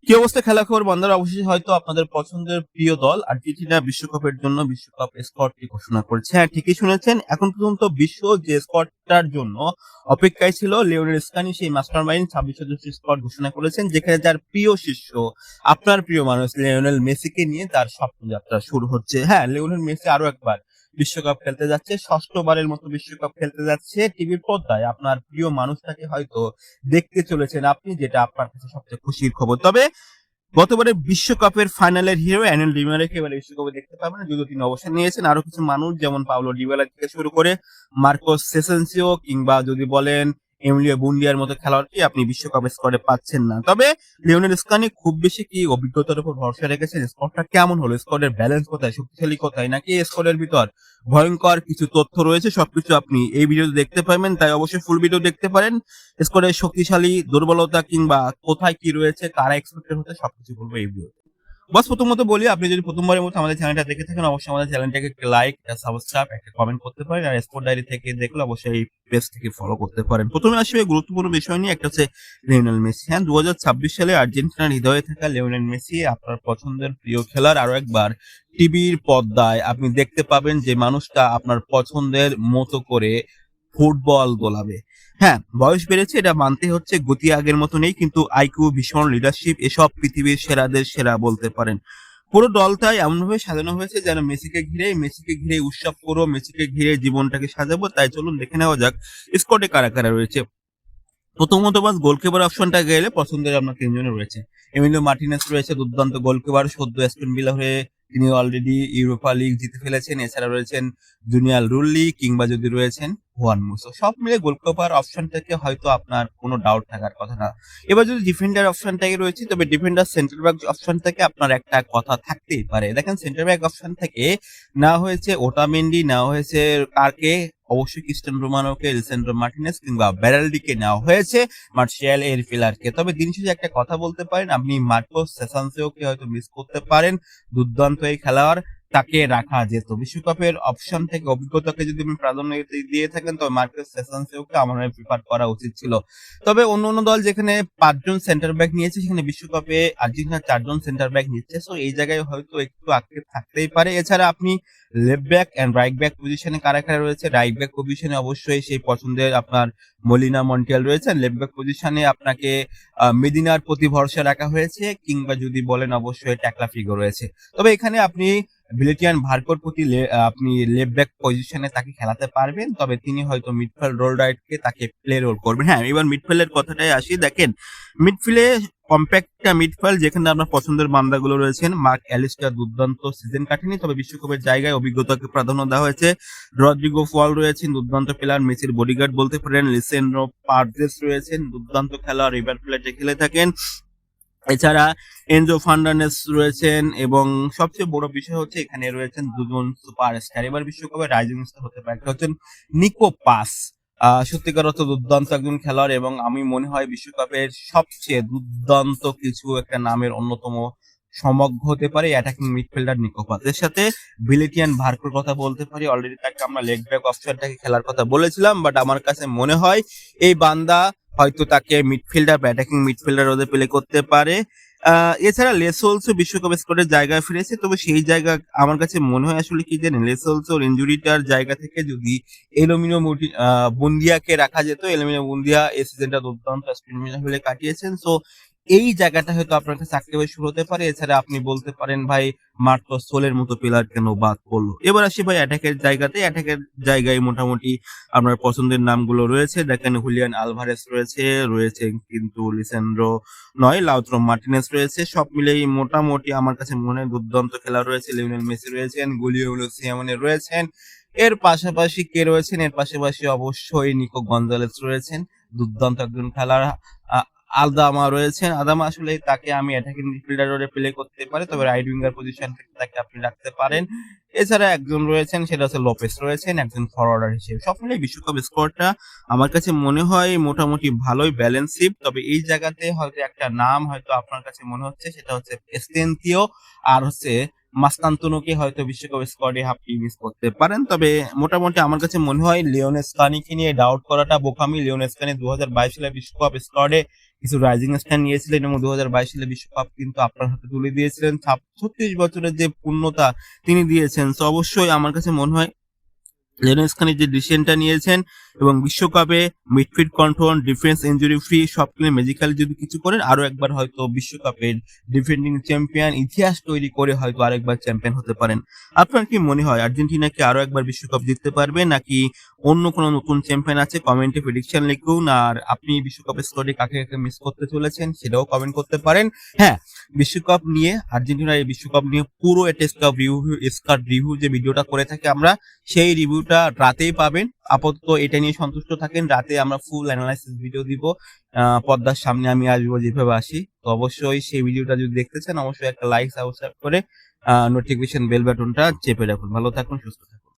কি অবস্থা খেলা খবর বন্ধুরা? অবশেষে হয়তো আপনাদের পছন্দের প্রিয় দল আর্জেন্টিনা বিশ্বকাপের জন্য বিশ্বকাপ স্কোয়াডটি ঘোষণা করেছে। হ্যাঁ, ঠিকই শুনেছেন। এখন পর্যন্ত বিশ্ব যে স্কোয়াডটার জন্য অপেক্ষায় ছিল, লিওনেল স্কানি সেই মাস্টারমাইন্ড 26 সদস্যের স্কোয়াড ঘোষণা করেছেন, যেখানে যার প্রিয় শিষ্য, আপনার প্রিয় মানুষ লিওনেল মেসিকে নিয়ে তার স্বপ্নযাত্রা শুরু হচ্ছে। হ্যাঁ, লিওনেল মেসি আরো একবার বিশ্বকাপ খেলতে যাচ্ছে, ষষ্ঠবারের মতো বিশ্বকাপ খেলতে যাচ্ছে। টিভির পর্দায় আপনার প্রিয় মানুষটাকে হয়তো দেখতে চলেছেন আপনি, যেটা আপনার কাছে সবচেয়ে খুশির খবর। তবে গতবারের বিশ্বকাপের ফাইনালের হিরো অ্যানেল ডিমারেকে এবারে বিশ্বকাপে দেখতে পাবেন, যদিও তিনি অবসর নিয়েছেন। আরো কিছু মানুষ যেমন পাওলো ডিবালা থেকে শুরু করে মার্কোস সেসেনসিও কিংবা যদি বলেন এমিলিও বুন্ডিয়ার মতো খেলোয়াড়কে আপনি বিশ্বকাপ স্কোয়াডে পাচ্ছেন না। তবে লিওনেল স্কানি খুব বেশি কি অভিজ্ঞতার উপর ভরসা রেখেছেন? স্কোয়াডটা কেমন হলো, স্কোয়াডের ব্যালেন্স কোথায়, শক্তিশালী কোথায়, নাকি স্কোয়াডের ভিতর ভয়ঙ্কর কিছু তথ্য রয়েছে? সবকিছু আপনি এই ভিডিওতে দেখতে পাবেন, তাই অবশ্যই ফুল ভিডিও দেখতে পারেন। স্কোয়াডের শক্তিশালী, দুর্বলতা কিংবা কোথায় কি রয়েছে, কারা এক্সপেক্টেড হতে, সবকিছু বলবো এই ভিডিওতে। বস প্রথমত বলি, আপনি যদি প্রথমবারের মতো আমাদের চ্যানেলটা দেখে থাকেন, অবশ্যই আমাদের চ্যানেলটাকে একটা লাইক, একটা সাবস্ক্রাইব, একটা কমেন্ট করতে পারেন। আর স্পোর্ট ডায়েরি থেকে দেখলে অবশ্যই এই পেজটিকে ফলো করতে পারেন। প্রথমে আসবে গুরুত্বপূর্ণ বিষয় নিয়ে, একটা হচ্ছে লিওনেল মেসি। হ্যাঁ, 2026 সালে আর্জেন্টিনার হৃদয়ে থাকা লিওনেল মেসি আপনার পছন্দের প্রিয় খেলার আরো একবার টিভির পর্দায় আপনি দেখতে পাবেন, যে মানুষটা আপনার পছন্দের মতো করে ফুটবল গোলাবে। হ্যাঁ, বয়স বেড়েছে, এটা মানতে হচ্ছে, গতি আগের মতো নেই, কিন্তু আইকিউ, ভীষণ লিডারশিপ, এসব পৃথিবীর সেরাদের সেরা বলতে পারেন। পুরো দলটাই এমনভাবে সাজানো হয়েছে যেন মেসিকে ঘিরে উৎসব করো, মেসিকে ঘিরে জীবনটাকে সাজাবো। তাই চলুন দেখে নেওয়া যাক স্কোয়াডে কারা কারা রয়েছে। প্রথমত বাস গোলকিপার অপশনটা গেলে পছন্দের আপনার তিনজনে রয়েছে। এমিলিও মার্টিনেস রয়েছে, দুর্দান্ত গোলকিপার, সদ্য অ্যাস্টন ভিলা হয়ে তিনি অলরেডি ইউরোপা লিগ জিতে ফেলেছেন। এছাড়া রয়েছেন জুনিয়াল রুল্লি কিংবা যদি রয়েছেন হুয়ান মুসো। সব মিলে গোলকিপার অপশন থেকে হয়তো আপনার কোনো ডাউট থাকার কথা না। এবার যদি ডিফেন্ডার অপশনটাকে রয়েছে, তবে ডিফেন্ডার সেন্টার ব্যাক অপশন থেকে আপনার একটা কথা থাকতেই পারে। দেখেন, সেন্টার ব্যাক অপশন থেকে না হয়েছে ওটামেন্ডি, না হয়েছে কারকে, অবশ্যই ক্রিস্টিয়ানো রোমানোকে, লিসান্ড্রো মার্টিনেস কিংবা বেরালডিকে নেওয়া হয়েছে, মার্শিয়াল এরফিলারকে। তবে দিন শেষে একটা কথা বলতে পারেন, আপনি মার্কোস সেসানসিওকে হয়তো মিস করতে পারেন। দুর্দান্ত এই খেলোয়াড়, তাকে রাখা যেত। বিশ্বকাপের অপশন থেকে অভিজ্ঞতাকে যদি আপনি প্রাধান্য দিয়ে থাকেন, তবে মার্কোস সেসানসিওকে আমার প্রিফার করা উচিত ছিল। তবে অন্য অন্য দল যেখানে 5 জন সেন্টার ব্যাক নিয়েছে, সেখানে বিশ্বকাপে আর্জেন্টিনা 4 জন সেন্টার ব্যাক নিচ্ছে। সো এই জায়গায় হয়তো একটু আক্ষেপ থাকতেই পারে। এছাড়া আপনি left back end right back পজিশনে কারা কারা রয়েছে? রাইট ব্যাক পজিশনে অবশ্যই সেই পছন্দের আপনার মলিনা মন্টিয়াল রয়েছেন। লেফট ব্যাক পজিশনে আপনাকে মেদিনার প্রতি ভরসা রাখা হয়েছে, কিংবা যদি বলেন অবশ্যই ট্যাকলা ফিগো রয়েছে। তবে এখানে আপনি ভিলেটিয়ান ভার্কোর প্রতি আপনি লেফট ব্যাক পজিশনে তাকে খেলাতে পারবেন, তবে তিনি হয়তো মিডফিল্ড রোল রাইটকে তাকে প্লে রোল করবেন। হ্যাঁ, এবার মিডফিল্ডের কথাটাই আসি। দেখেন, মিডফিল্ডে কম্প্যাক্ট একটা মিডফিল্ড, যেখানে আপনার পছন্দের বান্দাগুলো রয়েছেন। মার্ক অ্যালিস্টার দুর্দান্ত সিজন কাটেনি, তবে বিশ্বকাপের জায়গায় অভিজ্ঞতাকে প্রাধান্য দেওয়া হয়েছে। রদ্রিগো ফল রয়েছেন, দুর্দান্ত প্লেয়ার, মেসির বডিগার্ড বলতে পারেন। লিসেন্ড্রো পারদেস রয়েছেন, দুর্দান্ত খেলোয়াড়, রিভার প্লেটে খেলে থাকেন। এছাড়া এনজো ফার্নান্ডেস রয়েছেন, এবং সবচেয়ে বড় বিষয় হচ্ছে এখানে রয়েছেন দুজন সুপারস্টার, এবার বিশ্বকাপে রাইজিং স্টার হতে পারে। একটা হচ্ছেন নিকো পাস, সত্যিকার অর্থ দুর্দান্ত একজন খেলোয়াড়, এবং আমি মনে হয় বিশ্বকাপের সবচেয়ে দুর্দান্ত কিছু একটা নামের অন্যতম সমগ্র হতে পারে অ্যাটাকিং মিডফিল্ডার নিকো পাস। এর সাথে ভিলেটিয়ান ভার্কোর কথা বলতে পারি। অলরেডি তাকে আমরা লেগ ব্যাক অপশনটাকে খেলার কথা বলেছিলাম, বাট আমার কাছে মনে হয় এই বান্দা হয়তো তাকে মিডফিল্ডার বা অ্যাটাকিং মিডফিল্ডার ওদের প্লে করতে পারে। এছাড়া লেসোলসও বিশ্বকাপ স্কোয়াডের জায়গায় ফিরেছে, তবে সেই জায়গা আমার কাছে মনে হয় আসলে কি জানেন, লেসোলসোর ইনজুরিটার জায়গা থেকে যদি এলোমিনো বুন্দিয়াকে রাখা যেত, এলোমিনো বুন্দিয়া এই সিজনটা দুর্দান্ত হলে কাটিয়েছেন। সো এই জায়গাটা হয়তো আপনার কাছে আক্ষেপের শুরু হতে পারে। এছাড়া আপনি বলতে পারেন, ভাই মার্কোস সোলের মতো প্লেয়ার কেন বাদ পড়লো? এবার আসি ভাই অ্যাটাকের জায়গাতে। অ্যাটাকের জায়গায় মোটামুটি আপনার পছন্দের নামগুলো রয়েছে। দেখেন, হুলিয়ান আলভারেস রয়েছে কিন্তু লিসান্ড্রো নয়, লাউতারো মার্টিনেজ রয়েছে। সব মিলেই মোটামুটি আমার কাছে মনে হয় দুর্দান্ত খেলা রয়েছে। লিওনেল মেসি রয়েছেন, গুলিও সিমোনে রয়েছেন। এর পাশাপাশি কে রয়েছেন? এর পাশাপাশি অবশ্যই নিকো গঞ্জালেস রয়েছেন, দুর্দান্ত একজন খেলার। আদামা রয়েছেন। আদামা আসলে তাকে আমি অ্যাটাকিং মিডফিল্ডার রোলে প্লে করতে পারে, তবে রাইট উইঙ্গার পজিশন থেকে তাকে আপনি রাখতে পারেন। এছাড়া একজন রয়েছেন, সেটা হচ্ছে লোপেস রয়েছেন, একজন ফরওয়ার্ডার হিসেবে। সব মিলিয়ে বিশ্বকাপ স্কোয়াডটা আমার কাছে মনে হয় মোটামুটি ভালোই ব্যালেন্সিভ। তবে এই জায়গাতে হয়তো একটা নাম হয়তো আপনার কাছে মনে হচ্ছে, সেটা হচ্ছে এস্তেন্সিও আর হচ্ছে মাস্তান্তনুকে হয়তো বিশ্বকাপ স্কোয়াডে আপনি মিস করতে পারেন। তবে মোটামুটি আমার কাছে মনে হয় লিওন স্কানিকে নিয়ে ডাউট করাটা বোকামি। লিওন স্কানি 2022 সালে বিশ্বকাপ স্কোয়াডে কিছু রাইজিং স্টার নিয়েছিলেন এবং 2022 সালে বিশ্বকাপ কিন্তু আপনার হাতে তুলে দিয়েছিলেন। 36 বছরের যে পূর্ণতা তিনি দিয়েছেন, তো অবশ্যই আমার কাছে মনে হয় লিওনেস খানের যে ডিসিশনটা নিয়েছেন এবং বিশ্বকাপে midfield control, defence, injury free সব মিলে ম্যাজিক্যালি যদি কিছু করেন, আরো একবার হয়তো বিশ্বকাপের ডিফেন্ডিং চ্যাম্পিয়ন ইতিহাস তৈরি করে হয়তো আরেকবার চ্যাম্পিয়ন হতে পারেন। আপনার কি মনে হয় আর্জেন্টিনা কি আরো একবার বিশ্বকাপ জিততে পারবে, নাকি অন্য কোনো নতুন চ্যাম্পিয়ন আছে? কমেন্টে প্রেডিকশন লিখুন। আর আপনি বিশ্বকাপ স্কোয়াডে কাকে কাকে মিস করতে চলেছেন সেটাও কমেন্ট করতে পারেন। হ্যাঁ, বিশ্বকাপ নিয়ে, আর্জেন্টিনার এই বিশ্বকাপ নিয়ে পুরো টেস্ট রিভিউ, স্কোয়াড রিভিউ যে ভিডিওটা করে থাকি আমরা, সেই রিভিউটা রাতেই পাবেন। আপাতত এটা নিয়ে সন্তুষ্ট থাকেন, রাতে আমরা ফুল অ্যানালাইসিস ভিডিও দিব। পর্দার সামনে আমি আসবো যেভাবে আসি। তো অবশ্যই সেই ভিডিওটা যদি দেখতে চান, অবশ্যই একটা লাইক সাবস্ক্রাইব করে নোটিফিকেশন বেল বাটনটা চেপে রাখুন। ভালো থাকুন, সুস্থ থাকুন।